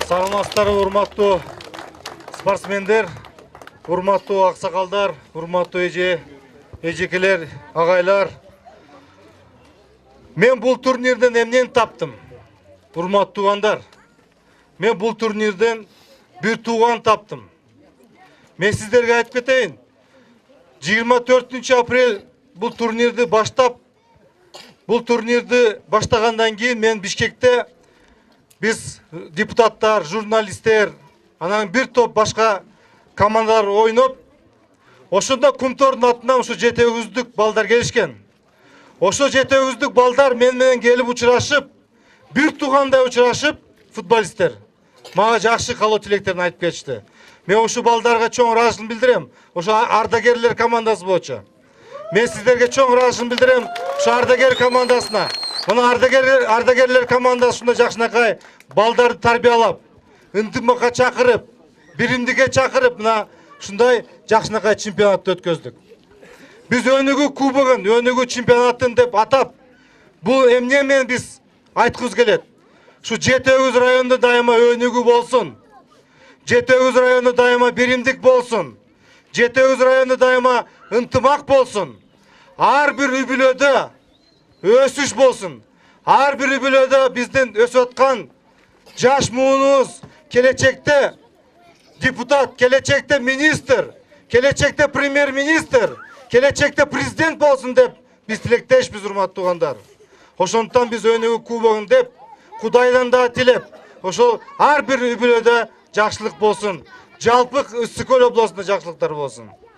Саламатсыздарбы, урматтуу спортсмендер, урматтуу аксакалдар, урматтуу эжекелер, агайлар. Мен бул турнирден эмнени таптым? Урматтуу туугандар, мен бул турнирден бир тууган таптым. Мен сиздерге айтып кетейин. 24 апрель бул турнирди баштагандан кийин мен Бишкекте биз депутаттар, журналисттер, анан бир топ башка командалар ойноп, ошондо Кумтордун атынан ошо 7-үздүк балдар келишкен. Ошо 7-үздүк балдар менен келип учурашып, бир туугандай учурашып, футболисттер мага жакшы каалоо тилектерин айтып кетишти. Мен ошо балдарга чоң ыраазычылык билдирем. Ошо ардагерлер командасы боюнча. Мен сиздерге чоң ыраазычылык билдирем ошо ардагер командасына. Мына ардагерлер командасы ушундай жакшынакай балдарды тарбиялап, ынтымакка чакырып, биримдикке чакырып, мына ушундай жакшынакай чемпионатты өткөздүк. Биз өнүгүү кубогун, өнүгүү чемпионатын деп атап, бул эмне менен биз айткыбыз келет. Ушу 7 районунда дайыма өнүгүү болсун. 7 районунда дайыма биримдик болсун. 7 районунда дайыма ынтымак болсун. Ар бир үй-бүлөдө өсүш болсун. Ар бир үй-бүлөдө биздин өсүп аткан жаш муунубуз келечекте депутат, келечекте министр, келечекте премьер-министр, келечекте президент болсун деп биз тилектешпиз, урматтуу туугандар. Ошондуктан биз өнүгүү кубогун деп Кудайдан да тилеп, ошол ар бир үй-бүлөдө жакшылык болсун. Жалпы Ысык Көл областында жакшылыктар болсун.